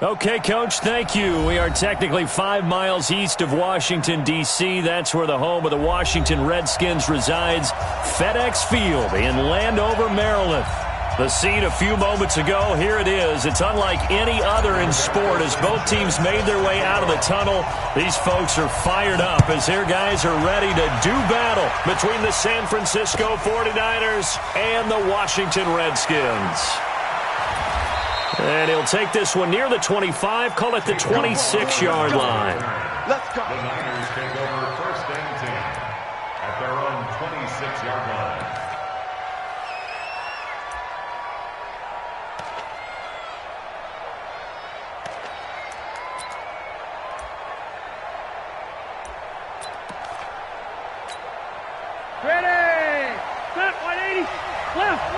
Okay, Coach, thank you. We are technically 5 miles east of Washington, D.C. That's where the home of the Washington Redskins resides, FedEx Field in Landover, Maryland. The scene a few moments ago, here it is. It's unlike any other in sport as both teams made their way out of the tunnel. These folks are fired up as their guys are ready to do battle between the San Francisco 49ers and the Washington Redskins. And he'll take this one near the 25, call it the 26-yard line. Let's go. The Niners take over first and 10 at their own 26-yard line. Ready! Set 180! Left!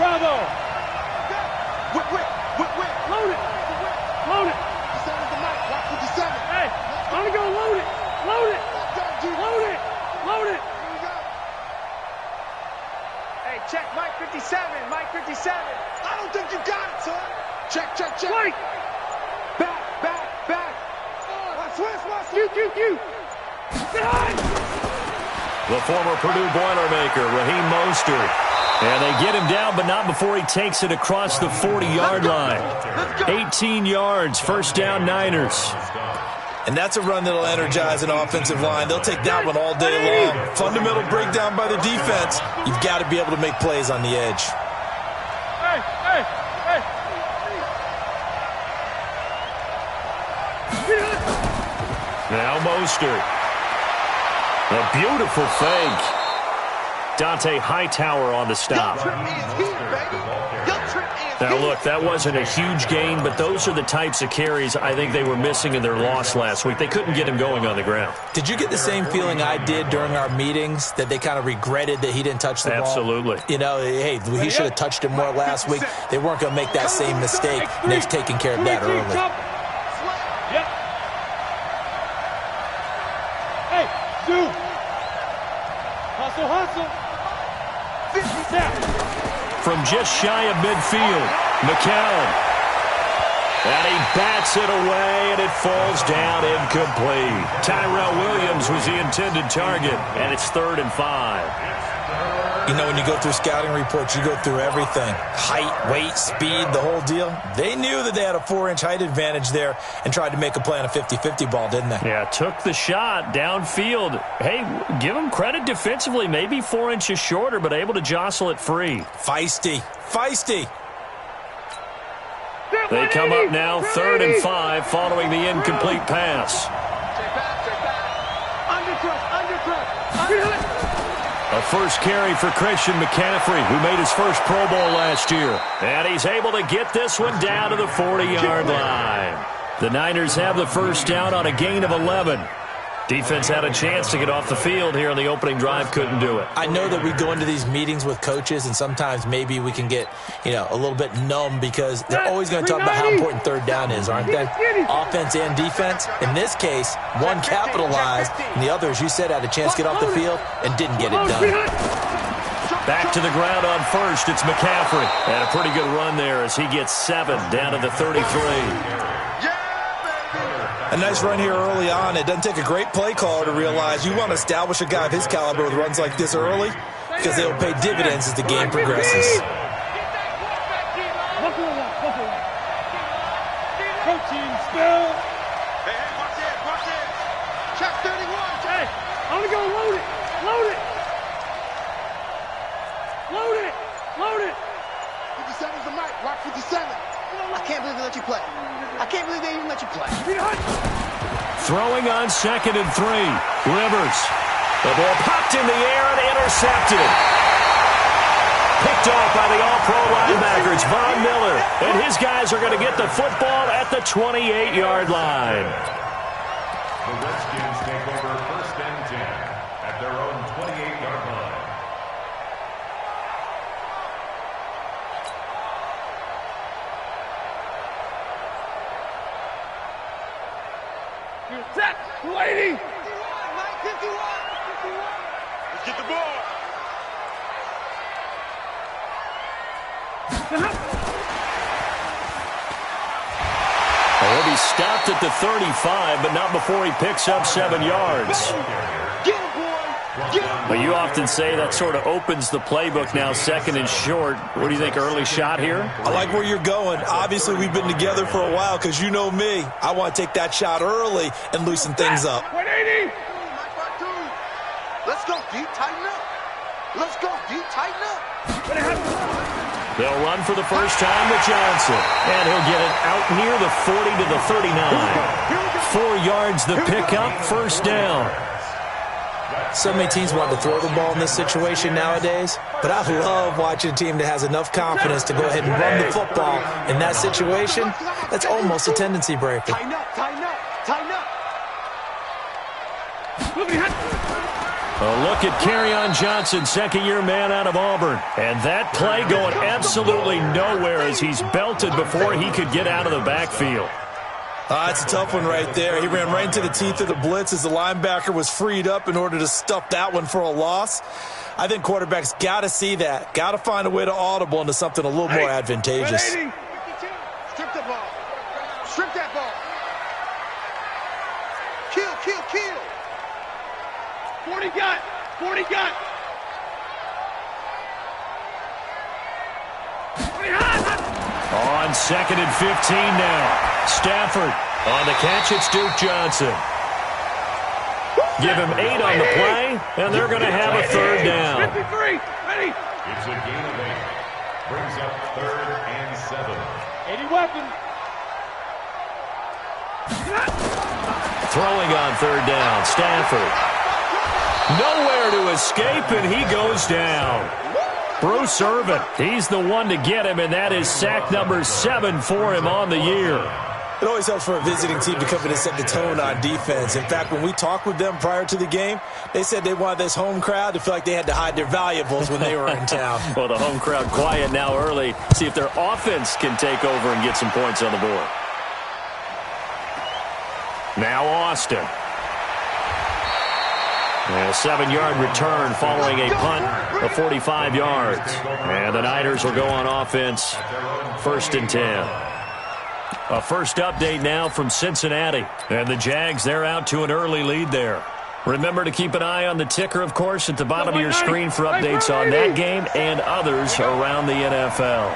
Bravo! Whip! Load it! Send the mic. Watch 57. Hey! I'm gonna go load it! Load it! Hey, check Mike 57. Mike 57. I don't think you got it, son. Check. Mike! Back. Watch. You! Behind! The former Purdue Boilermaker, Raheem Mostert. And they get him down, but not before he takes it across the 40-yard line. 18 yards, first down Niners. And that's a run that'll energize an offensive line. They'll take that one all day long. Fundamental breakdown by the defense. You've got to be able to make plays on the edge. Hey! Now Mostert. A beautiful fake. Dante Hightower on the stop. Now, look, that wasn't a huge gain, but those are the types of carries I think they were missing in their loss last week. They couldn't get him going on the ground. Did you get the same feeling I did during our meetings, that they kind of regretted that he didn't touch the ball? Absolutely. You know, hey, he should have touched it more last week. They weren't going to make that same mistake, and they've taken care of that early. Yep. Hey, dude. Hustle. From just shy of midfield, McCown. And he bats it away, and it falls down incomplete. Tyrell Williams was the intended target, and it's 3rd and 5. You know, when you go through scouting reports, you go through everything. Height, weight, speed, the whole deal. They knew that they had a 4-inch height advantage there and tried to make a play on a 50-50 ball, didn't they? Yeah, took the shot downfield. Hey, give them credit defensively. Maybe 4 inches shorter, but able to jostle it free. Feisty. They come up now 3rd and 5 following the incomplete pass. A first carry for Christian McCaffrey, who made his first Pro Bowl last year. And he's able to get this one down to the 40-yard line. The Niners have the first down on a gain of 11. Defense had a chance to get off the field here on the opening drive, couldn't do it. I know that we go into these meetings with coaches, and sometimes maybe we can get, a little bit numb because they're always going to talk about how important 3rd down is, aren't they? Offense and defense. In this case, one capitalized, and the other, as you said, had a chance to get off the field and didn't get it done. Back to the ground on first, it's McCaffrey. And a pretty good run there as he gets 7 down to the 33. A nice run here early on. It doesn't take a great play caller to realize you want to establish a guy of his caliber with runs like this early because they'll pay dividends as the game progresses. Protein spill. Hey, watch it. Check 31. Hey, I'm going to go load it. 57's the mic. Watch 57. I can't believe they let you play. I can't believe they even let you play. Throwing on 2nd and 3. Rivers. The ball popped in the air and intercepted. Picked off by the all-pro linebackers, Von Miller. And his guys are going to get the football at the 28-yard line. The Redskins take over first and 10 at their own 28-yard line. Set. 280. 51. Let's get the ball. He'll be stopped at the 35, but not before he picks up 7 yards. Get him, boy. Get him. But you often say that sort of opens the playbook now, 2nd and short. What do you think, early shot here? I like where you're going. Obviously, we've been together for a while because you know me. I want to take that shot early and loosen things up. 180. Let's go, D. Tighten up. Let's go, D. Tighten up. They'll run for the first time with Johnson. And he'll get it out near the 40 to the 39. 4 yards the pickup, first down. So many teams want to throw the ball in this situation nowadays, but I love watching a team that has enough confidence to go ahead and run the football in that situation. That's almost a tendency breaker. Tighten up, tighten up, tighten up. A look at Kerryon Johnson, 2nd-year man out of Auburn. And that play going absolutely nowhere as he's belted before he could get out of the backfield. That's a tough one right there. He ran right into the teeth of the blitz as the linebacker was freed up in order to stuff that one for a loss. I think quarterbacks got to see that. Got to find a way to audible into something a little more advantageous. Strip the ball. Strip that ball. Kill, kill, kill. 40 got. 40 got. 40 hot. On 2nd and 15 now. Stafford on the catch. It's Duke Johnson. Give him 8 on the play, and they're going to have a 3rd down. 53. Ready. It's a gain of 8. Brings up 3rd and 7. 80 weapon. Throwing on 3rd down. Stafford. Nowhere to escape, and he goes down. Bruce Irvin, he's the one to get him, and that is sack number 7 for him on the year. It always helps for a visiting team to come in and set the tone on defense. In fact, when we talked with them prior to the game, they said they wanted this home crowd to feel like they had to hide their valuables when they were in town. Well, the home crowd quiet now early. See if their offense can take over and get some points on the board. Now Austin. And a 7-yard return following a punt of 45 yards. And the Niners will go on offense, 1st and 10. A first update now from Cincinnati. And the Jags, they're out to an early lead there. Remember to keep an eye on the ticker, of course, at the bottom of your screen for updates on that game and others around the NFL.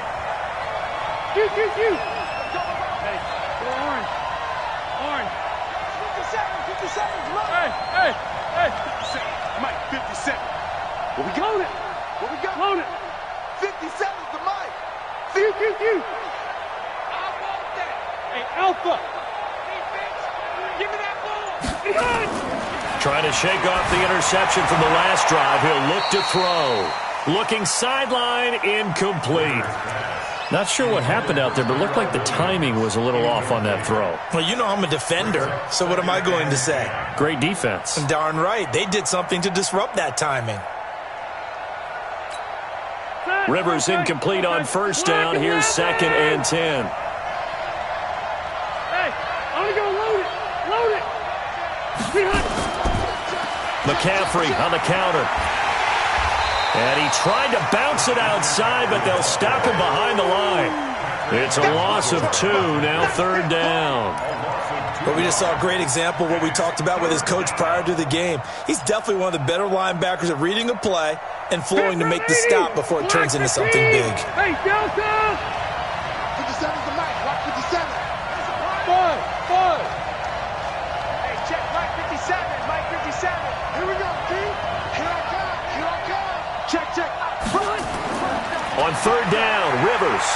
Hey, go orange. Orange. 57, look. Hey. 57. Mike, 57. What we got? Load it. What we got? Load it. 57's the Mike. Q. Hey, Alpha. Give me that ball. Trying to shake off the interception from the last drive. He'll look to throw. Looking sideline, incomplete. Not sure what happened out there, but it looked like the timing was a little off on that throw. Well, you know I'm a defender, so what am I going to say? Great defense. Darn right. They did something to disrupt that timing. Rivers incomplete on 1st down. Here's 2nd and 10. Hey, I'm going to go load it. McCaffrey on the counter. And he tried to bounce it outside, but they'll stop him behind the line. It's a loss of 2, now 3rd down. But we just saw a great example of what we talked about with his coach prior to the game. He's definitely one of the better linebackers at reading a play and flowing to make the stop before it turns into something big. Hey, Delta! 57's the Mike. Watch 57. Five. Hey, check Mike 57. Mike 57. Here we go, D. Here I come. Check. On 3rd down, Rivers.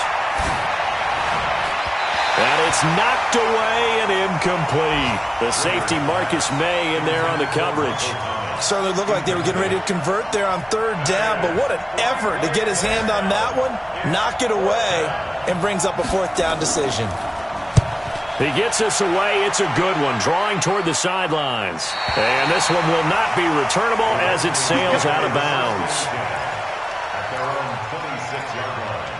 And it's knocked away and incomplete. The safety Marcus May in there on the coverage. Certainly looked like they were getting ready to convert there on 3rd down, but what an effort to get his hand on that one, knock it away, and brings up a 4th down decision. He gets us away. It's a good one, drawing toward the sidelines. And this one will not be returnable as it sails out of bounds. At their own 26-yard line.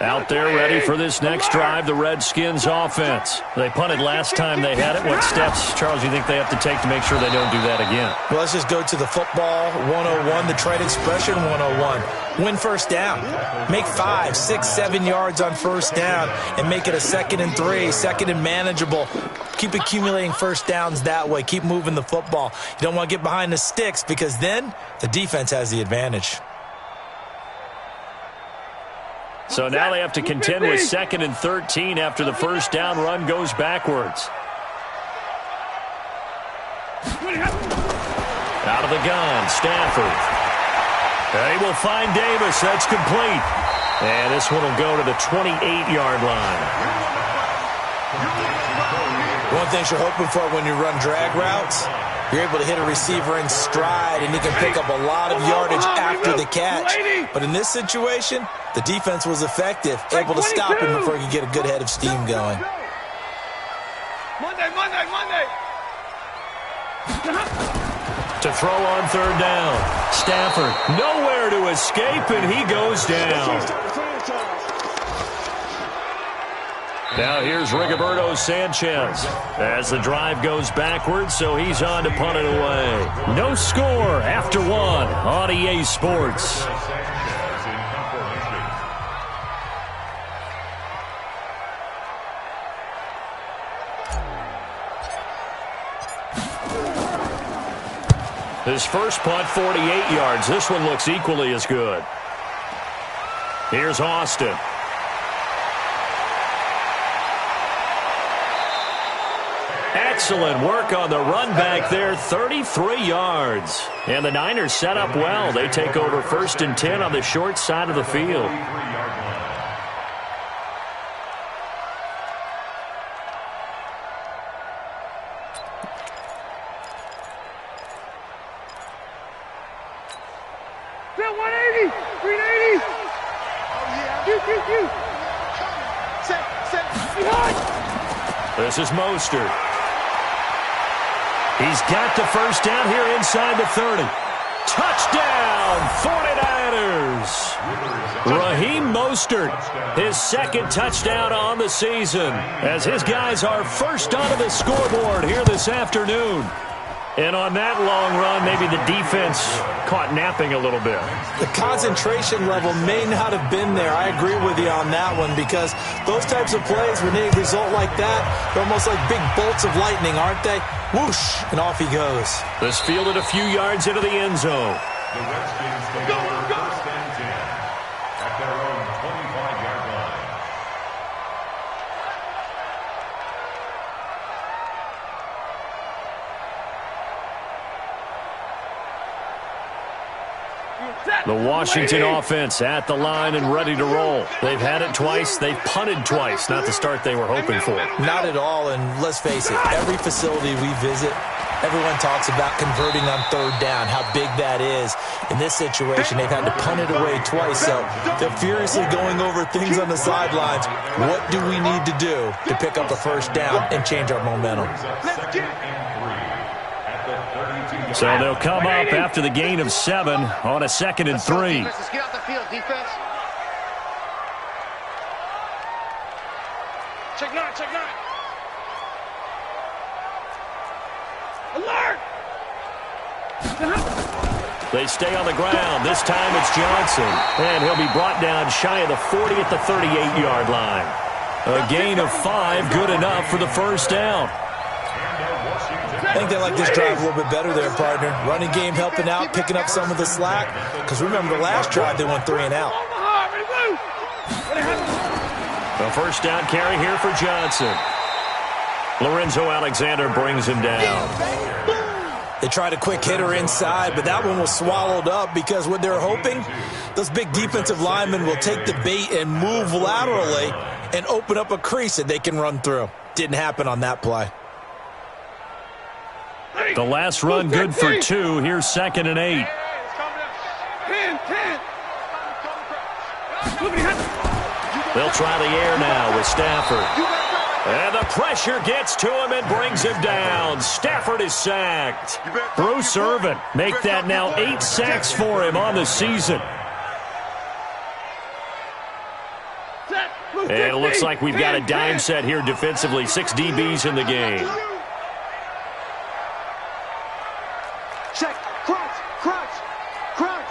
Out there ready for this next drive, the Redskins offense. They punted last time they had it. What steps, Charles, do you think they have to take to make sure they don't do that again? Well, let's just go to the football 101, the trade expression 101. Win first down. Make 5, 6, 7 yards on first down and make it a 2nd and 3, 2nd and manageable. Keep accumulating first downs that way. Keep moving the football. You don't want to get behind the sticks because then the defense has the advantage. So now they have to contend with 2nd and 13 after the first down run goes backwards. Out of the gun, Stafford. They will find Davis. That's complete. And this one will go to the 28-yard line. One thing you're hoping for when you run drag routes, you're able to hit a receiver in stride, and he can pick up a lot of yardage after the catch. But in this situation, the defense was effective, able to stop him before he could get a good head of steam going. Monday. To throw on third down. Stafford nowhere to escape, and he goes down. Now here's Rigoberto Sanchez as the drive goes backwards, so he's on to punt it away. No score after 1 on EA Sports. His first punt, 48 yards. This one looks equally as good. Here's Austin. Excellent work on the run back there, 33 yards. And the Niners set up well. They take over 1st and 10 on the short side of the field. Set 180, 380. Set. This is Mostert. He's got the first down here inside the 30. Touchdown, 49ers. Raheem Mostert, his 2nd touchdown on the season, as his guys are first onto the scoreboard here this afternoon. And on that long run, maybe the defense caught napping a little bit. The concentration level may not have been there. I agree with you on that one because those types of plays, when they result like that, they're almost like big bolts of lightning, aren't they? Whoosh, and off he goes. This fielded a few yards into the end zone. The Redskins take over 1st and 10 at their own 25-yard line. The Washington offense at the line and ready to roll. They've had it twice. They've punted twice. Not the start they were hoping for. Not at all, and let's face it, every facility we visit, everyone talks about converting on third down, how big that is. In this situation, they've had to punt it away twice, so they're furiously going over things on the sidelines. What do we need to do to pick up a first down and change our momentum? So they'll come up after the gain of 7 on a 2nd and 3. Let's get off the field, defense. Check 9, check 9. Alert! They stay on the ground. This time it's Johnson. And he'll be brought down shy of the 40 at the 38-yard line. A gain of 5, good enough for the first down. I think they like this drive a little bit better there, partner. Running game helping out, picking up some of the slack. Because remember, the last drive they went 3 and out. A first down carry here for Johnson. Lorenzo Alexander brings him down. They tried a quick hitter inside, but that one was swallowed up because what they're hoping, those big defensive linemen will take the bait and move laterally and open up a crease that they can run through. Didn't happen on that play. The last run good for 2. Here's 2nd and 8. 10. They'll try the air now with Stafford. And the pressure gets to him and brings him down. Stafford is sacked. Bruce Irvin make that now 8 sacks for him on the season. And it looks like we've got a dime set here defensively. 6 DBs in the game. Check. Crunch. Crunch. Crunch.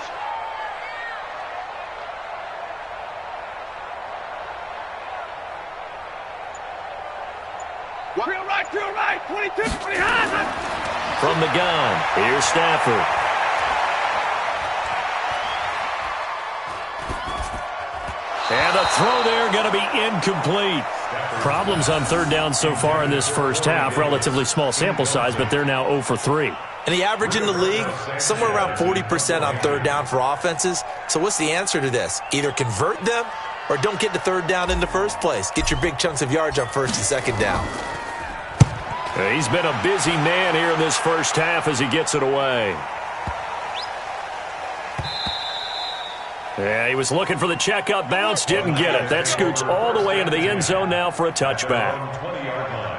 Drill right, 22, 20. From the gun, here's Stafford. And the throw there going to be incomplete. Problems on third down so far in this first half. Relatively small sample size, but they're now 0 for 3. And the average in the league, somewhere around 40% on third down for offenses. So what's the answer to this? Either convert them or don't get to third down in the first place. Get your big chunks of yards on first and second down. He's been a busy man here in this first half as he gets it away. Yeah, he was looking for the checkup bounce, didn't get it. That scoots all the way into the end zone now for a touchback. 20-yard line.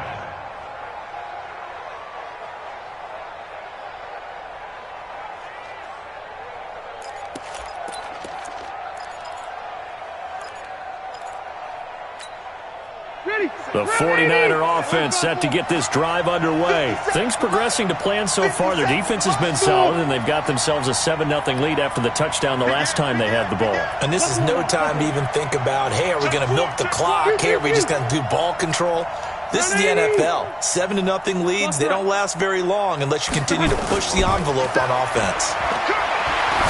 The 49er offense set to get this drive underway. Things progressing to plan so far. Their defense has been solid, and they've got themselves a 7-0 lead after the touchdown the last time they had the ball. And this is no time to even think about, hey, are we going to milk the clock? Hey, are we just going to do ball control? This is the NFL. 7-0 leads, they don't last very long unless you continue to push the envelope on offense.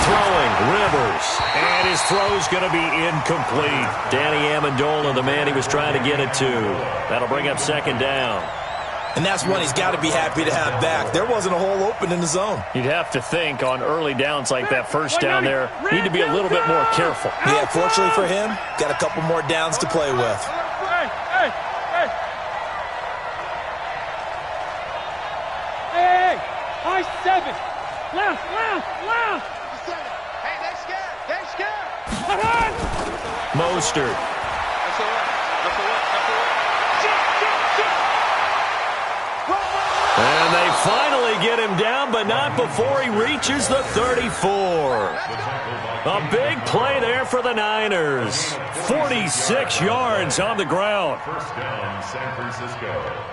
Throwing, Rivers, and his throw's going to be incomplete. Danny Amendola, the man he was trying to get it to. That'll bring up second down. And that's one he's got to be happy to have back. There wasn't a hole open in the zone. You'd have to think on early downs like that first down there, need to be a little bit more careful. Yeah, fortunately for him, got a couple more downs to play with. Hey, high 7. Left. Hey, they scared. Mostert. And they finally get him down, but not before he reaches the 34. A big play there for the Niners. 46 yards on the ground. First down, San Francisco.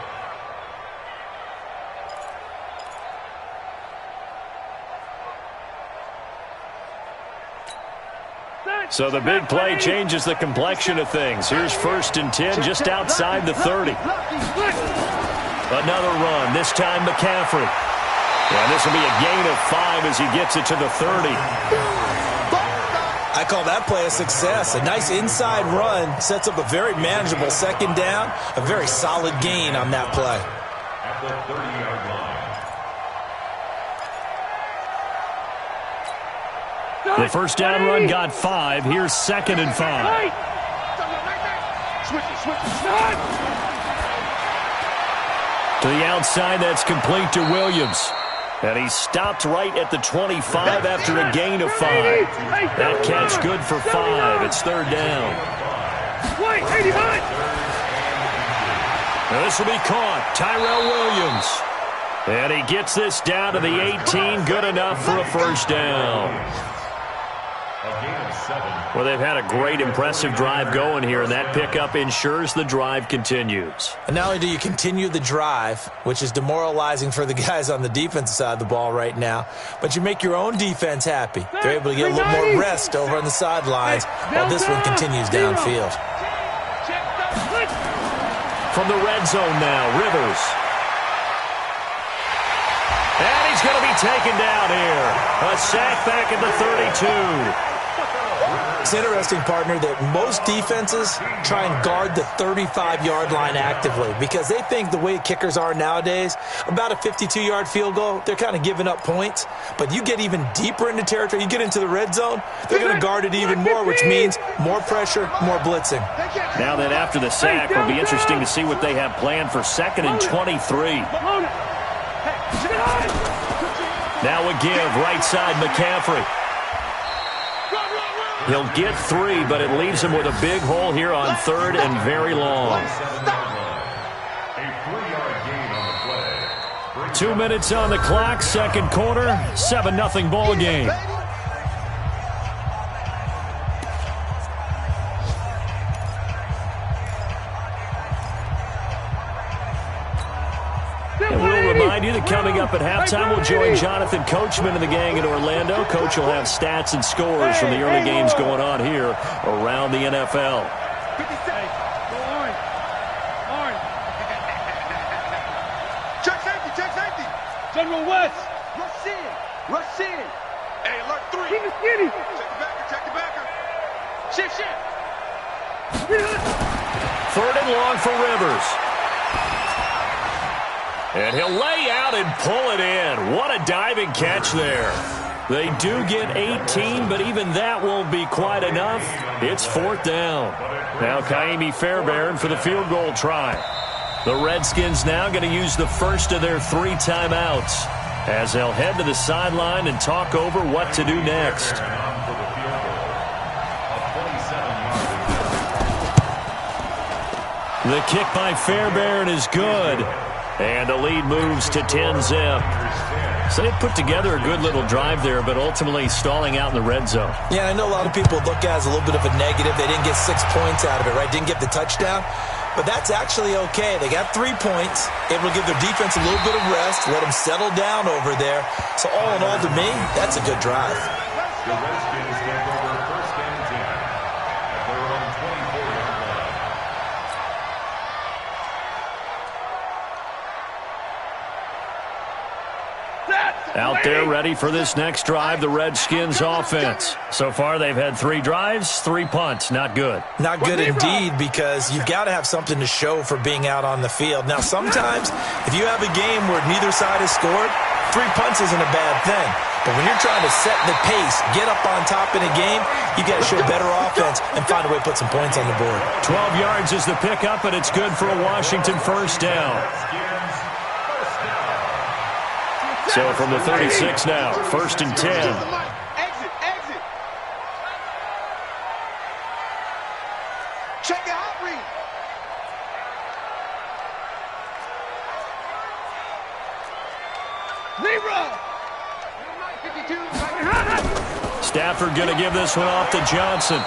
So the big play changes the complexion of things. Here's 1st and 10 just outside the 30. Another run, this time McCaffrey. And this will be a gain of 5 as he gets it to the 30. I call that play a success. A nice inside run sets up a very manageable second down. A very solid gain on that play. At the 30-yard line. The first down run got 5. Here's 2nd and 5. To the outside, that's complete to Williams. And he stopped right at the 25 after a gain of 5. That catch good for 5. It's 3rd down. Now this will be caught. Tyrell Williams. And he gets this down to the 18. Good enough for a first down. Well, they've had a great, impressive drive going here, and that pickup ensures the drive continues. And not only do you continue the drive, which is demoralizing for the guys on the defensive side of the ball right now, but you make your own defense happy. They're able to get a little more rest over on the sidelines while this one continues downfield. From the red zone now, Rivers. And he's going to be taken down here. A sack back at the 32. It's interesting, partner, that most defenses try and guard the 35-yard line actively because they think the way kickers are nowadays, about a 52-yard field goal, they're kind of giving up points. But you get even deeper into territory, you get into the red zone, they're going to guard it even more, which means more pressure, more blitzing. Now that after the sack, it'll be interesting to see what they have planned for 2nd and 23. Now a give, right side McCaffrey. He'll get 3, but it leaves him with a big hole here on 3rd and very long. A 3-yard gain on the play. 2 minutes on the clock, second quarter, 7-0 ball game. you that coming up at halftime, we'll join Jonathan Coachman and the gang in Orlando. Coach will have stats and scores from the early games going on here around the NFL. Check safety, check safety. General West. Rush in, rush in. Hey, alert 3. Keep it skinny. Check the backer. Shift. Third and long for Rivers. And he'll lay out and pull it in. What a diving catch there. They do get 18, but even that won't be quite enough. It's fourth down. Now Kaimi Fairbairn for the field goal try. The Redskins now going to use the first of their 3 timeouts as they'll head to the sideline and talk over what to do next. The kick by Fairbairn is good. And the lead moves to 10-zip. So they put together a good little drive there, but ultimately stalling out in the red zone. Yeah, I know a lot of people look at it as a little bit of a negative. They didn't get 6 points out of it, right? Didn't get the touchdown. But that's actually okay. They got 3 points, able to give their defense a little bit of rest, let them settle down over there. So all in all, to me, that's a good drive. The Redskins take over first and 10 at their own 24-yard line. Out there ready for this next drive, the Redskins offense. So far they've had 3 drives, 3 punts. Not good. Not good indeed, because you've got to have something to show for being out on the field. Now, sometimes if you have a game where neither side has scored, 3 punts isn't a bad thing. But when you're trying to set the pace, get up on top in a game, you got to show better offense and find a way to put some points on the board. 12 yards is the pickup, and it's good for a Washington first down. So from the 36 now, first and 10. Exit. Check the hot read. Stafford going to give this one off to Johnson.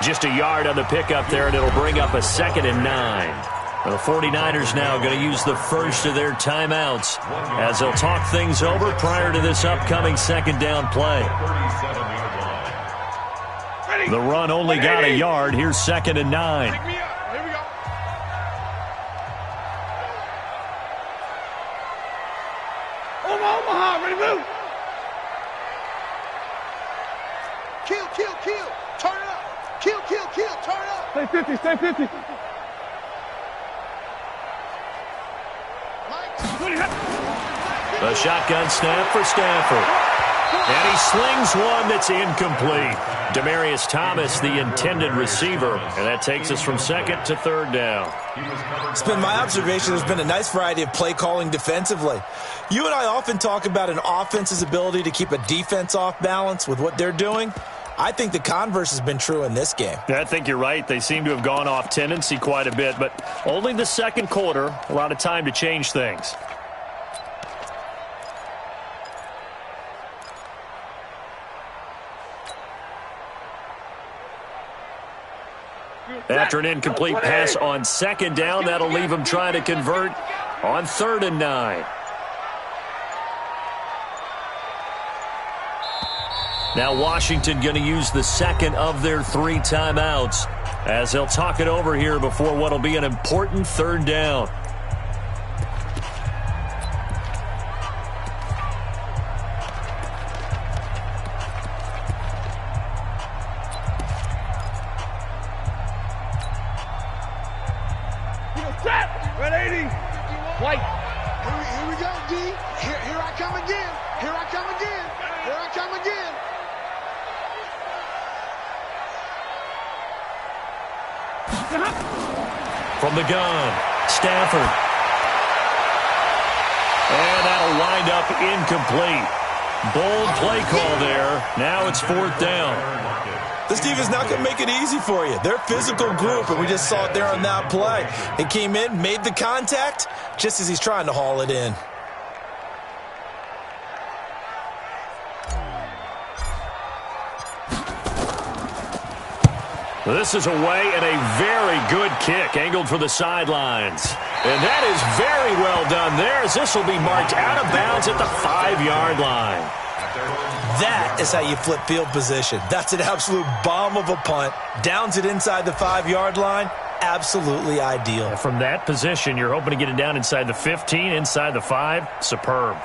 Just a yard on the pickup there, and it'll bring up a 2nd and 9. The 49ers now going to use the first of their timeouts as they'll talk things over prior to this upcoming second down play. The run only got a yard. Here's 2nd and 9. Pick me up. Here we go. Omaha, ready to move. Kill. Turn it up. Kill. Turn it up. Stay 50. A shotgun snap for Stafford. And he slings one that's incomplete. Demaryius Thomas, the intended receiver. And that takes us from 2nd to 3rd down. It's been my observation there's been a nice variety of play calling defensively. You and I often talk about an offense's ability to keep a defense off balance with what they're doing. I think the converse has been true in this game. I think you're right. They seem to have gone off tendency quite a bit, but only the second quarter. A lot of time to change things. After an incomplete pass on 2nd down, that'll leave them trying to convert on 3rd and 9. Now Washington going to use the second of their 3 timeouts as they'll talk it over here before what will be an important 3rd down. Ready? White. Here we go, D. Here I come again. From the gun, Stafford. And that'll wind up incomplete. Bold play call there. Now it's 4th down. This defense not going to make it easy for you. They're a physical group, and we just saw it there on that play. It came in, made the contact, just as he's trying to haul it in. This is away and a very good kick angled for the sidelines. And that is very well done there, as this will be marked out of bounds at the 5-yard line. That is how you flip field position. That's an absolute bomb of a punt. Downs it inside the 5-yard line. Absolutely ideal. From that position, you're hoping to get it down inside the 15, inside the 5. Superb.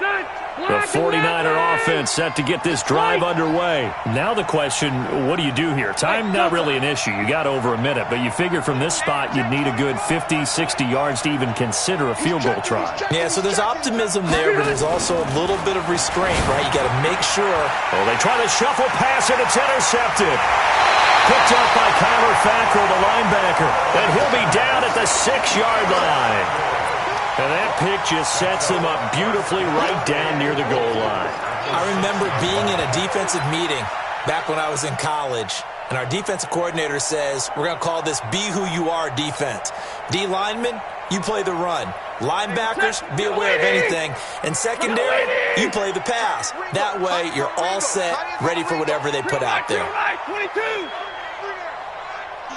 The 49er offense set to get this drive underway. Now the question, what do you do here? Time not really an issue. You got over a minute, but you figure from this spot you'd need a good 50, 60 yards to even consider a field goal try. Yeah, so there's optimism there, but there's also a little bit of restraint, right? You got to make sure. Oh, they try to shuffle pass, and it's intercepted. Picked up by Kyler Fackrell, the linebacker. And he'll be down at the 6-yard line. And that pick just sets him up beautifully right down near the goal line. I remember being in a defensive meeting back when I was in college, and our defensive coordinator says, we're going to call this be who you are defense. D linemen, you play the run. Linebackers, be aware of anything. And secondary, you play the pass. That way, you're all set, ready for whatever they put out there. 22.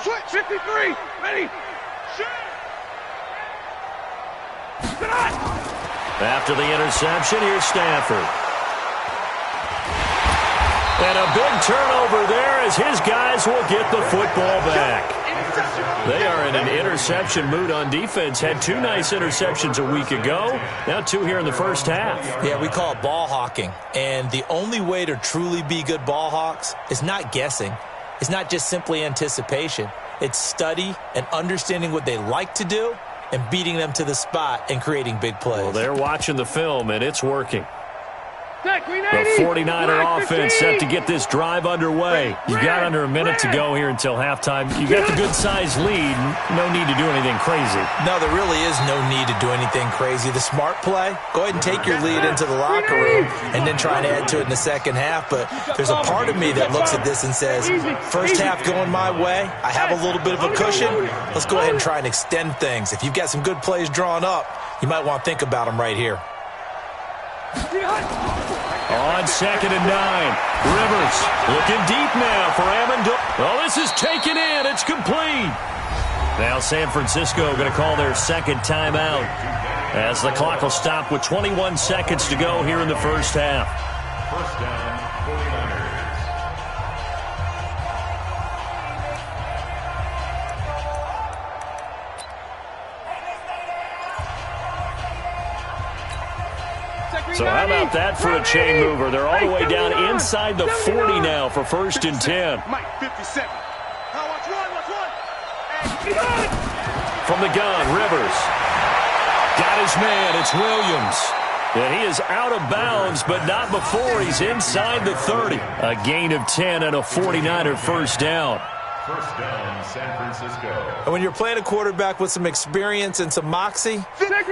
53. Ready. After the interception, here's Stanford. And a big turnover there as his guys will get the football back. They are in an interception mood on defense. Had 2 nice interceptions a week ago. Now 2 here in the first half. Yeah, we call it ball hawking. And the only way to truly be good ball hawks is not guessing. It's not just simply anticipation. It's study and understanding what they like to do and beating them to the spot and creating big plays. Well, they're watching the film, and it's working. The 49er 49er offense set to get this drive underway. You've got under a minute to go here until halftime. You got the good-sized lead. No need to do anything crazy. No, there really is no need to do anything crazy. The smart play, go ahead and take your lead into the locker room and then try and add to it in the second half. But there's a part of me that looks at this and says, first half going my way, I have a little bit of a cushion. Let's go ahead and try and extend things. If you've got some good plays drawn up, you might want to think about them right here. On 2nd and 9, Rivers looking deep now for Amendola. Well, this is taken in. It's complete. Now San Francisco going to call their second timeout as the clock will stop with 21 seconds to go here in the first half. First down, 49ers. So how about that for a chain mover? They're all the way down inside the 40 now for 1st and 10. Mike, 57. Now watch one. From the gun, Rivers. Got his man. It's Williams. And he is out of bounds, but not before he's inside the 30. A gain of 10 and a 49er first down. First down, San Francisco. And when you're playing a quarterback with some experience and some moxie,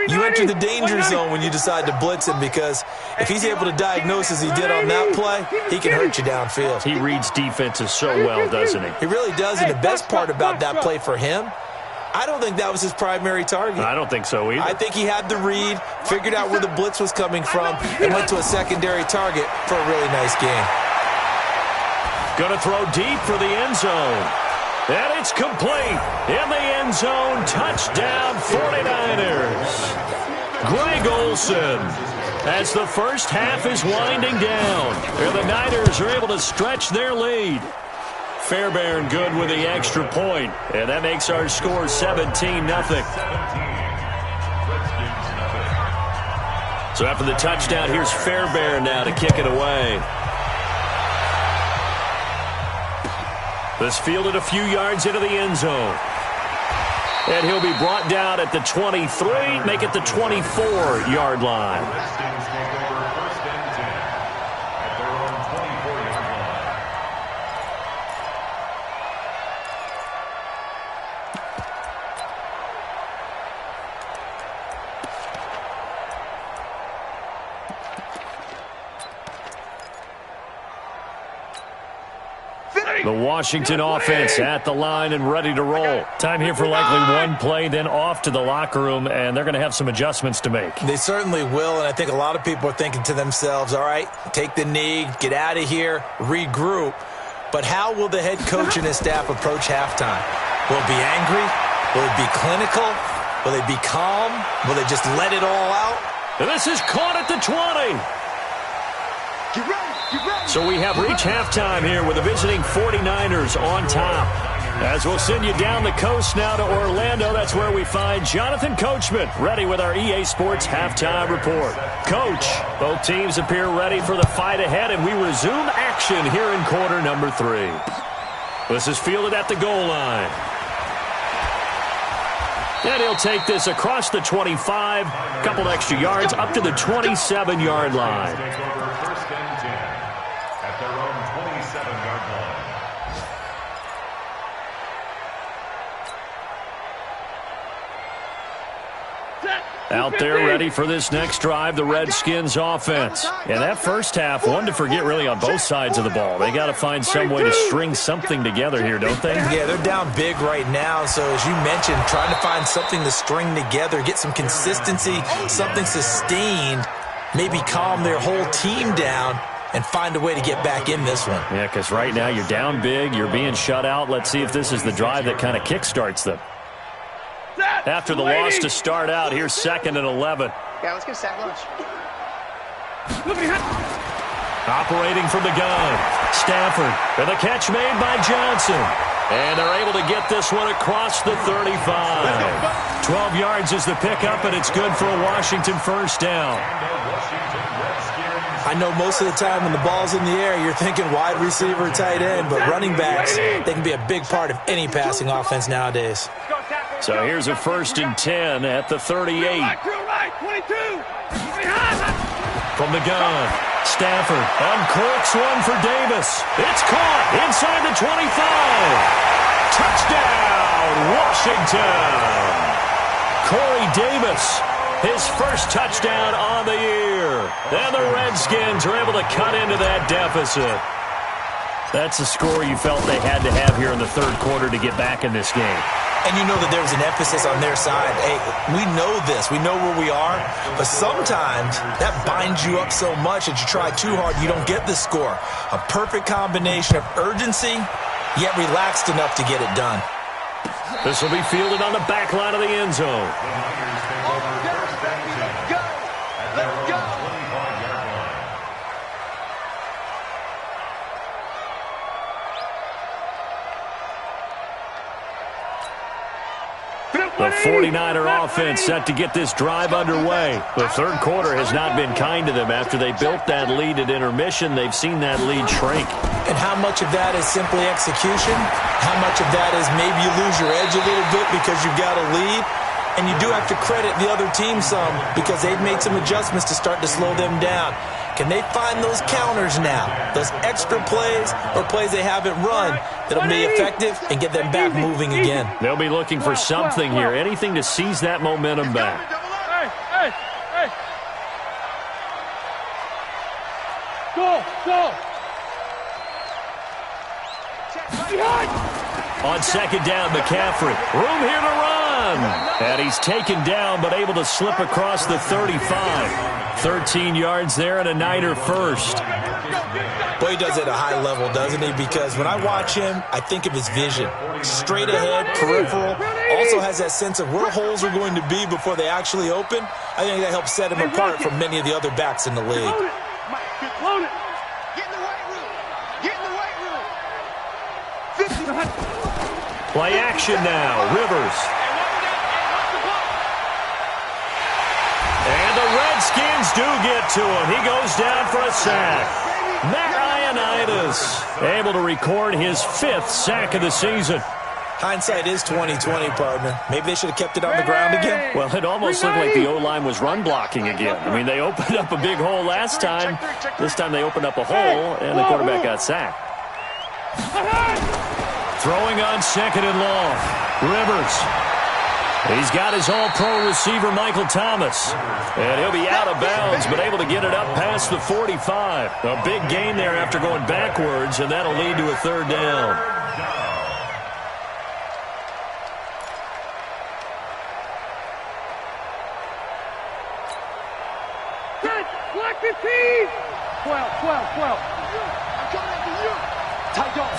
you enter the danger zone when you decide to blitz him, because if he's able to diagnose as he did on that play, he can hurt you downfield. He reads defenses so well, doesn't he? He really does, and the best part about that play for him, I don't think that was his primary target. I don't think so either. I think he had the read, figured out where the blitz was coming from, and went to a secondary target for a really nice game. Going to throw deep for the end zone. And it's complete. In the end zone, touchdown 49ers. Greg Olsen, as the first half is winding down. And the Niners are able to stretch their lead. Fairbairn good with the extra point. And that makes our score 17-0. So after the touchdown, here's Fairbairn now to kick it away. This fielded a few yards into the end zone. And he'll be brought down at the 23, make it the 24-yard line. Redskins take over 1st and 10 at their own 24-yard line. The Washington offense at the line and ready to roll. Time here for likely one play, then off to the locker room, and they're going to have some adjustments to make. They certainly will, and I think a lot of people are thinking to themselves, all right, take the knee, get out of here, regroup. But how will the head coach and his staff approach halftime? Will it be angry? Will it be clinical? Will they be calm? Will they just let it all out? And this is caught at the 20. Get ready, get ready. So we have reached halftime here with the visiting 49ers on top. As we'll send you down the coast now to Orlando, that's where we find Jonathan Coachman ready with our EA Sports halftime report. Coach, both teams appear ready for the fight ahead, and we resume action here in quarter number 3. This is fielded at the goal line. And he'll take this across the 25, a couple extra yards, up to the 27-yard line. Take over first and 10 at their own 27-yard line. Out there ready for this next drive, the Redskins offense. And that first half, one to forget really on both sides of the ball. They got to find some way to string something together here, don't they? Yeah, they're down big right now. So as you mentioned, trying to find something to string together, get some consistency, something sustained, maybe calm their whole team down and find a way to get back in this one. Yeah, because right now you're down big, you're being shut out. Let's see if this is the drive that kind of kickstarts them. After the loss to start out, here's 2nd and 11. Yeah, let's get sack lunch. Operating from the gun, Stafford, with a catch made by Johnson. And they're able to get this one across the 35. 12 yards is the pickup, and it's good for a Washington first down. I know most of the time when the ball's in the air, you're thinking wide receiver, tight end, but running backs, they can be a big part of any passing offense nowadays. So here's a 1st and 10 at the 38. From the gun, Stafford uncorks one for Davis. It's caught inside the 25. Touchdown, Washington. Corey Davis, his first touchdown on the year. And the Redskins are able to cut into that deficit. That's a score you felt they had to have here in the third quarter to get back in this game. And you know that there was an emphasis on their side. Hey, we know this. We know where we are. But sometimes that binds you up so much that you try too hard, you don't get the score. A perfect combination of urgency, yet relaxed enough to get it done. This will be fielded on the back line of the end zone. The 49er offense set to get this drive underway. The third quarter has not been kind to them. After they built that lead at intermission, they've seen that lead shrink. And how much of that is simply execution? How much of that is maybe you lose your edge a little bit because you've got a lead? And you do have to credit the other team some because they've made some adjustments to start to slow them down. Can they find those counters now, those extra plays or plays they haven't run that'll be effective and get them back moving again? They'll be looking for something here, anything to seize that momentum back. Go. On second down, McCaffrey. Room here to run. And he's taken down but able to slip across the 35. 13 yards there and a Niner first. Boy, he does it at a high level, doesn't he? Because when I watch him, I think of his vision. Straight ahead, peripheral. Also has that sense of where holes are going to be before they actually open. I think that helps set him apart from many of the other backs in the league. Load it. Get in the weight room. Get in the weight room. Play action now. Rivers. And the Redskins do get to him. He goes down for a sack. Matt Ioannidis able to record his 5th sack of the season. Hindsight is 20/20, partner. Maybe they should have kept it on the ground again. Well, it almost looked like the O-line was run blocking again. I mean, they opened up a big hole last time. This time they opened up a hole, and the quarterback got sacked. Throwing on 2nd and long. Rivers. He's got his all-pro receiver, Michael Thomas. And he'll be out of bounds, but able to get it up past the 45. A big gain there after going backwards, and that'll lead to a 3rd down. Select the team. 12. I'm coming after you. Tight dog.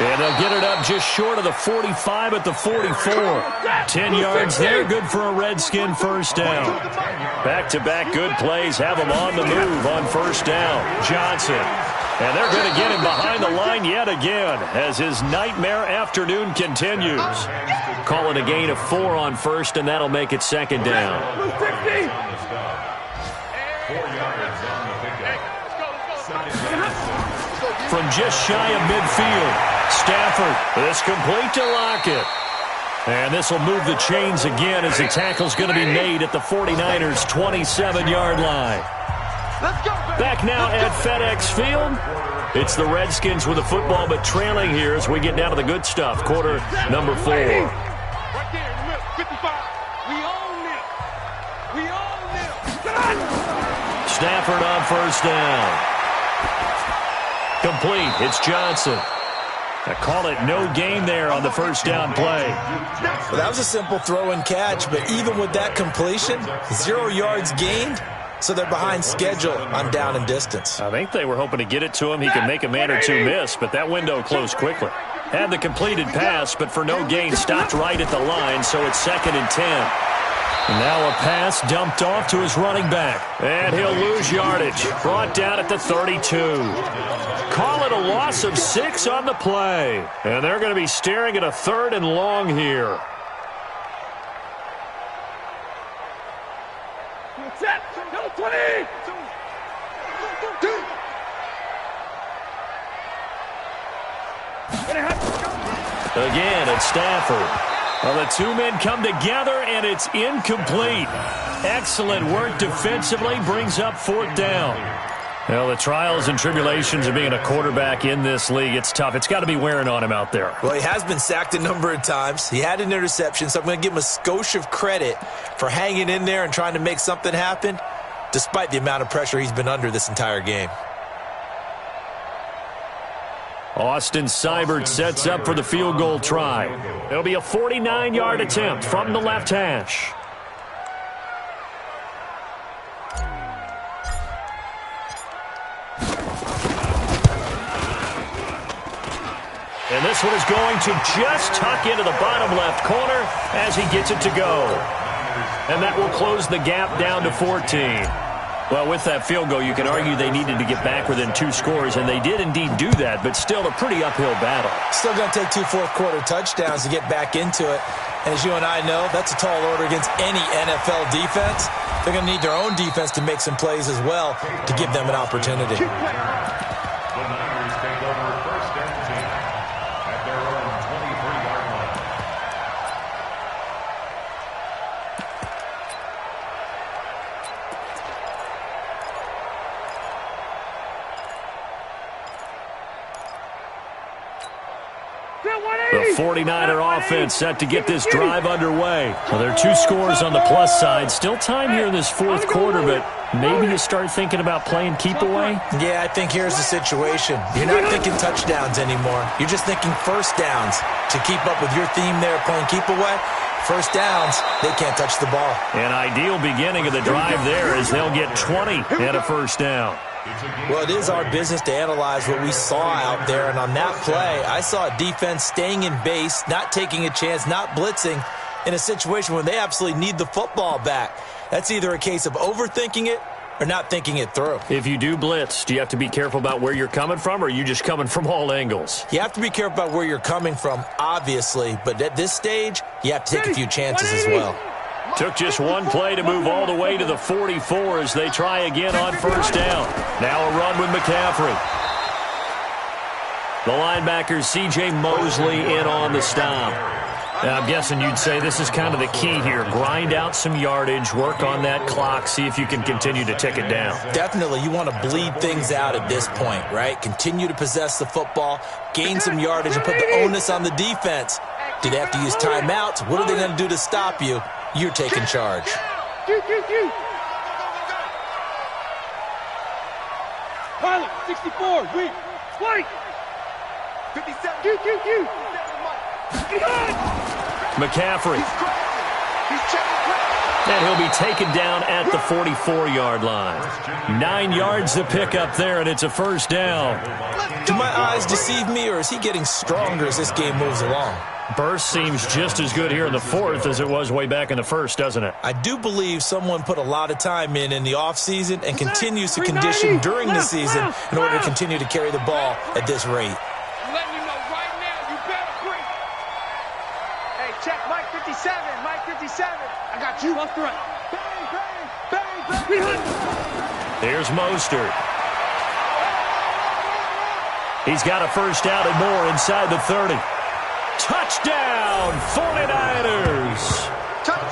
And they'll get it up just short of the 45 at the 44. 10 yards there, good for a Redskin first down. Back-to-back good plays have him on the move on first down. Johnson. And they're going to get him behind the line yet again as his nightmare afternoon continues. Call it a gain of 4 on first, and that'll make it second down. 4 yards on the pickup. From just shy of midfield, Stafford, this complete to Lockett. And this will move the chains again as the tackle's going to be made at the 49ers' 27-yard line. Back now at FedEx Field. It's the Redskins with the football, but trailing here as we get down to the good stuff. Quarter number 4. Right there in the middle, 55. We own them. We own them. Stafford on first down. Complete. It's Johnson. I call it no gain there on the first down play. Well, that was a simple throw and catch, but even with that completion, 0 yards gained, so they're behind schedule on down and distance. I think they were hoping to get it to him. He could make a man or two miss, but that window closed quickly. Had the completed pass, but for no gain, stopped right at the line, so it's 2nd and 10. And now a pass dumped off to his running back. And he'll lose yardage. Brought down at the 32. Call it a loss of 6 on the play. And they're going to be staring at a 3rd and long here. Set. Number 20. Again, it's Stafford. Well, the two men come together, and it's incomplete. Excellent work defensively, brings up 4th down. Well, the trials and tribulations of being a quarterback in this league, it's tough. It's got to be wearing on him out there. Well, he has been sacked a number of times. He had an interception, so I'm going to give him a skosh of credit for hanging in there and trying to make something happen, despite the amount of pressure he's been under this entire game. Austin Seibert sets up for the field goal try. It'll be a 49-yard attempt from the left hash. And this one is going to just tuck into the bottom left corner as he gets it to go. And that will close the gap down to 14. Well, with that field goal, you can argue they needed to get back within 2 scores, and they did indeed do that, but still a pretty uphill battle. Still going to take 2 fourth-quarter touchdowns to get back into it. And as you and I know, that's a tall order against any NFL defense. They're going to need their own defense to make some plays as well to give them an opportunity. The Niners take over 1st and 10 at their own 23-yard line. The 49er offense set to get this drive underway. Well, there are 2 scores on the plus side. Still time here in this 4th quarter, but maybe you start thinking about playing keep away? Yeah, I think here's the situation. You're not thinking touchdowns anymore. You're just thinking first downs. To keep up with your theme there playing keep away, first downs, they can't touch the ball. An ideal beginning of the drive there as they'll get 20 and a first down. Well, it is our business to analyze what we saw out there, and on that play, I saw a defense staying in base, not taking a chance, not blitzing, in a situation where they absolutely need the football back. That's either a case of overthinking it or not thinking it through. If you do blitz, do you have to be careful about where you're coming from, or are you just coming from all angles? You have to be careful about where you're coming from, obviously, but at this stage, you have to take a few chances as well. Took just one play to move all the way to the 44 as they try again on first down. Now a run with McCaffrey. The linebacker, C.J. Mosley, in on the stop. Now, I'm guessing you'd say this is kind of the key here. Grind out some yardage, work on that clock, see if you can continue to tick it down. Definitely, you want to bleed things out at this point, right? Continue to possess the football, gain some yardage, and put the onus on the defense. Do they have to use timeouts? What are they going to do to stop you? You're taking charge. Pilot, 64, wait, flight. 57. McCaffrey. He's checking. And he'll be taken down at the 44-yard line. 9 yards to pick up there, and it's a first down. Do my eyes deceive me, or is he getting stronger as this game moves along? Burst seems just as good here in the fourth as it was way back in the first, doesn't it? I do believe someone put a lot of time in the offseason and continues to condition during the season in order to continue to carry the ball at this rate. I'm letting you know right now, you better bring. Hey, check Mike 57, Mike 57. I got you. Left right. Bang, bang, bang, bang. Here's Mostert. He's got a first down and more inside the 30. Touchdown, 49ers.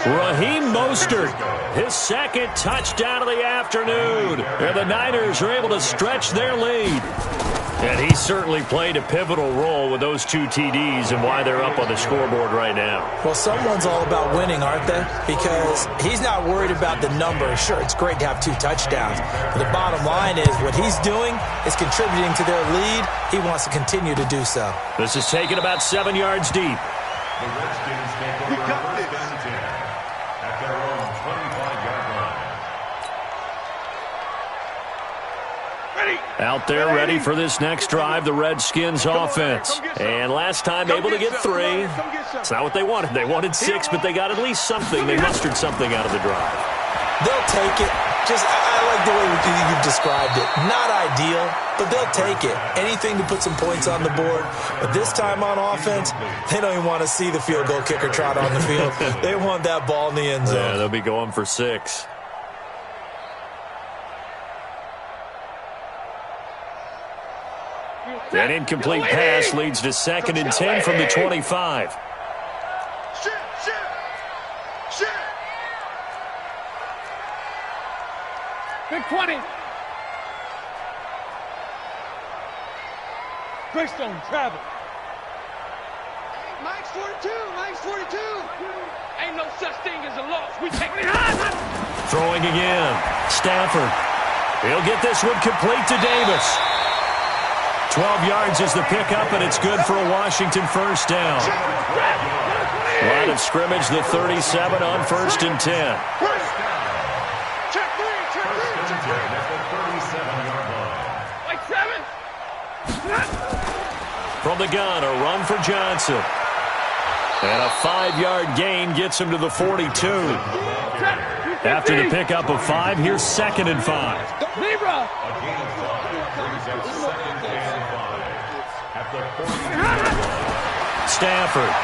Raheem Mostert, his second touchdown of the afternoon. And the Niners are able to stretch their lead. And he certainly played a pivotal role with those 2 TDs and why they're up on the scoreboard right now. Well, someone's all about winning, aren't they? Because he's not worried about the number. Sure, it's great to have 2 touchdowns. But the bottom line is what he's doing is contributing to their lead. He wants to continue to do so. This is taken about 7 yards deep. The Redskins take over first down and 10 at their own 25-yard line. Out there ready for this next drive, the Redskins offense. And last time able to get 3. It's not what they wanted. They wanted 6, but they got at least something. They mustered something out of the drive. They'll take it. I like the way you've described it. Not ideal, but they'll take it. Anything to put some points on the board. But this time on offense, they don't even want to see the field goal kicker trot on the field. They want that ball in the end zone. Yeah, they'll be going for 6. An incomplete pass leads to 2nd and 10 from the 25. Big 20. Greystone, travel. Mike's 42, Mike's 42. Ain't no such thing as a loss. We take it. Throwing again. Stafford. He'll get this one complete to Davis. 12 yards is the pickup, and it's good for a Washington first down. Line of scrimmage, the 37 on 1st and 10. Check 3, check 3, check 3. At the 37-yard line. Like 7. From the gun, a run for Johnson. And a 5-yard gain gets him to the 42. After the pickup of 5, here's 2nd and 5. Libra. A gain of 5 brings up 2nd and 5 at the 40-yard line. Stafford.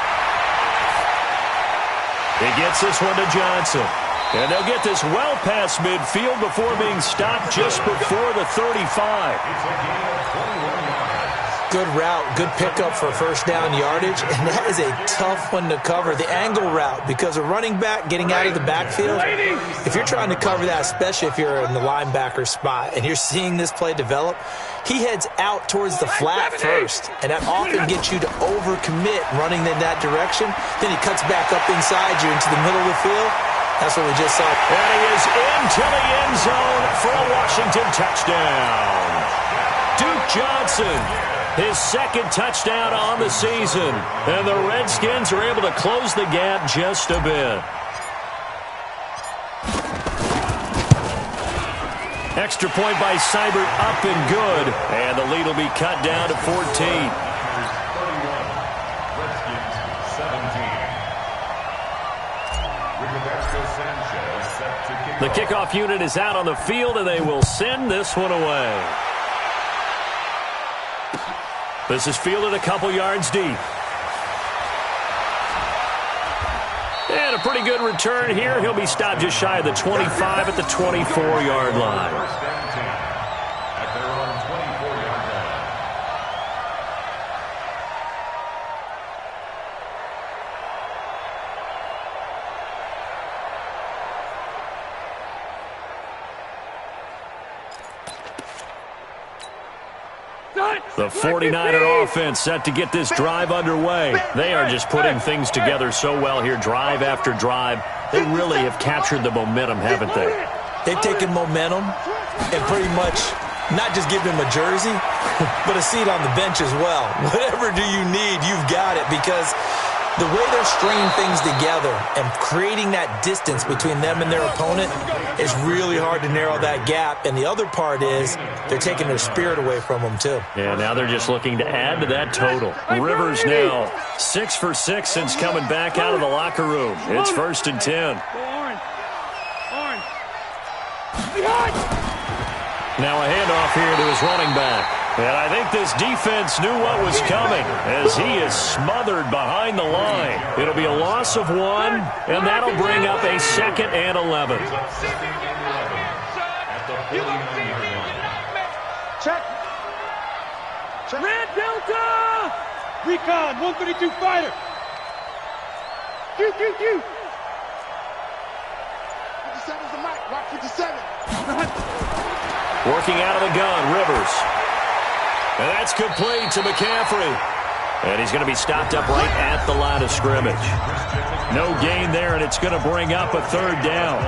He gets this one to Johnson. And they'll get this well past midfield before being stopped just before the 35. It's a gain of 21 yards. Good route, good pickup for first down yardage, and that is a tough one to cover, the angle route, because a running back getting out of the backfield, if you're trying to cover that, especially if you're in the linebacker spot and you're seeing this play develop, he heads out towards the flat first, and that often gets you to overcommit running in that direction. Then he cuts back up inside you into the middle of the field. That's what we just saw. And he is into the end zone for a Washington touchdown. Duke Johnson, his 2nd touchdown on the season. And the Redskins are able to close the gap just a bit. Extra point by Seibert, up and good. And the lead will be cut down to 14. Redskins 17. The kickoff unit is out on the field, and they will send this one away. This is fielded a couple yards deep. And a pretty good return here. He'll be stopped just shy of the 25 at the 24-yard line. First down 10 at their own 24-yard line. The 49er offense set to get this drive underway. They are just putting things together so well here, drive after drive. They really have captured the momentum, haven't they? They've taken momentum and pretty much not just give him a jersey, but a seat on the bench as well. Whatever do you need, you've got it, because The way they're stringing things together and creating that distance between them and their opponent is really hard to narrow that gap. And the other part is they're taking their spirit away from them, too. Yeah, now they're just looking to add to that total. Rivers now 6 for 6 since coming back out of the locker room. It's 1st and 10. Now a handoff here to his running back. And I think this defense knew what was coming as he is smothered behind the line. It'll be a loss of 1, and that'll bring up a 2nd and 11. Check. Red Delta! Recon, 132 fighter. Q. 57's the mic, Rock 57. Working out of the gun, Rivers. And that's complete to McCaffrey. And he's going to be stopped up right at the line of scrimmage. No gain there, and it's going to bring up a 3rd down.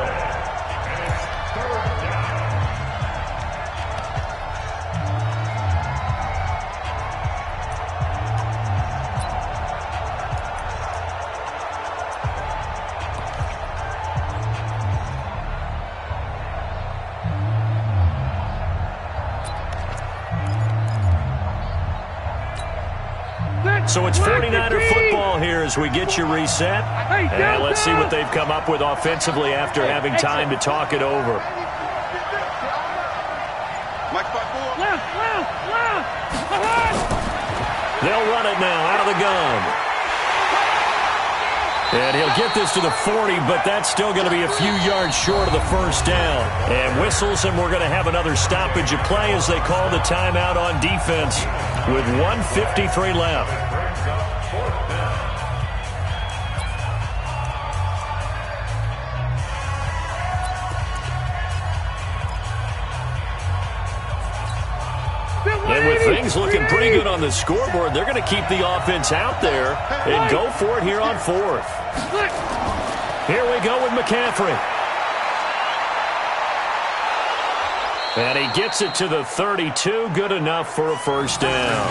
So it's 49er football here as we get you reset. And let's see what they've come up with offensively after having time to talk it over. They'll run it now out of the gun. And he'll get this to the 40, but that's still going to be a few yards short of the 1st down. And whistles, and we're going to have another stoppage of play as they call the timeout on defense with 1:53 left. And with things looking pretty good on the scoreboard, they're going to keep the offense out there and go for it here on 4th. Here we go with McCaffrey. And he gets it to the 32, good enough for a 1st down.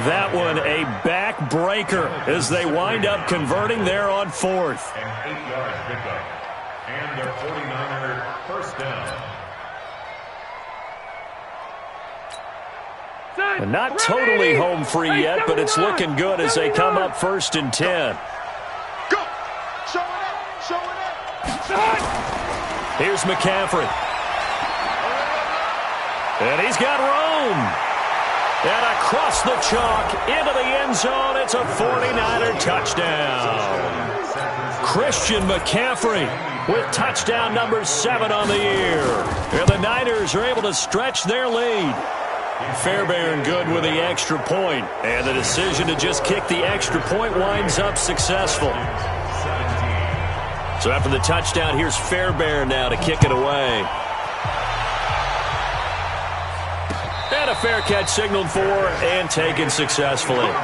That one a backbreaker as they wind up converting there on 4th. An 8-yard pickup. And their 49er 1st down. And not totally home free yet, but it's looking good as they come up 1st and 10. Go! Show it up! Here's McCaffrey. And he's got room. And across the chalk into the end zone, it's a 49er touchdown. Christian McCaffrey with touchdown number 7 on the year. And the Niners are able to stretch their lead. Fairbairn good with the extra point, and the decision to just kick the extra point winds up successful. So after the touchdown, here's Fairbairn now to kick it away. And a fair catch signaled for and taken successfully. Let's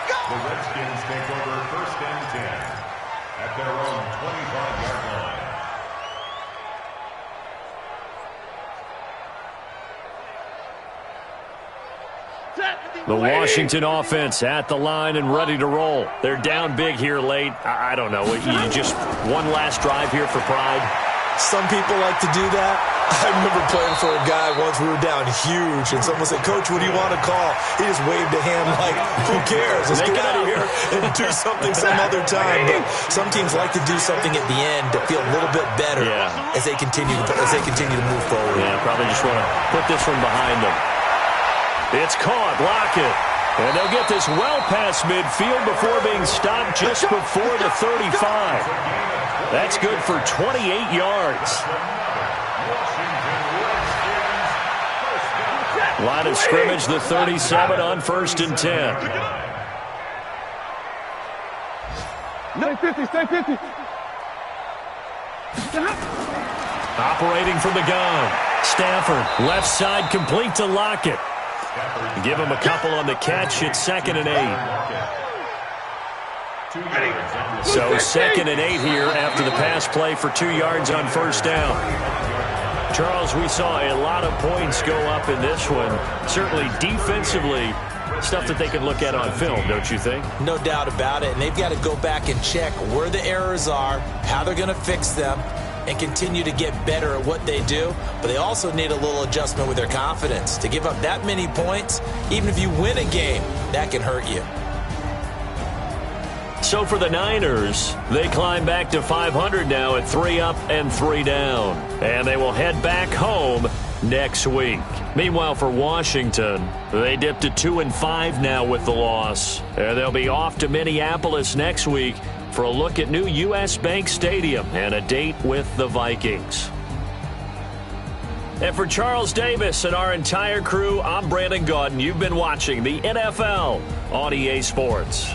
go! The Redskins take over 1st and 10 at their own 25-yard line. The Washington offense at the line and ready to roll. They're down big here late. I don't know. You just one last drive here for pride. Some people like to do that. I remember playing for a guy once. We were down huge, and someone said, "Coach, what do you want to call?" He just waved a hand like, "Who cares? Let's get out of here and do something some other time." But some teams like to do something at the end to feel a little bit better as they continue to move forward. Yeah, probably just want to put this one behind them. It's caught, Lockett. And they'll get this well past midfield before being stopped just before the 35. That's good for 28 yards. Line of scrimmage, the 37 on 1st and 10. Stay 50, stay 50. Operating from the gun. Stafford, left side complete to Lockett. Give him a couple on the catch. It's 2nd and 8. So 2nd and 8 here after the pass play for 2 yards on 1st down. Charles, we saw a lot of points go up in this one. Certainly defensively, Stuff that they can look at on film, don't you think? No doubt about it. And they've got to go back and check where the errors are, how they're going to fix them, and continue to get better at what they do. But they also need a little adjustment with their confidence. To give up that many points, even if you win a game, that can hurt you. So for the Niners, they climb back to 500 now at 3 up and 3 down. And they will head back home next week. Meanwhile, for Washington, they dipped to 2-5 now with the loss. And they'll be off to Minneapolis next week for a look at new U.S. Bank Stadium and a date with the Vikings. And for Charles Davis and our entire crew, I'm Brandon Gaudin. You've been watching the NFL on EA Sports.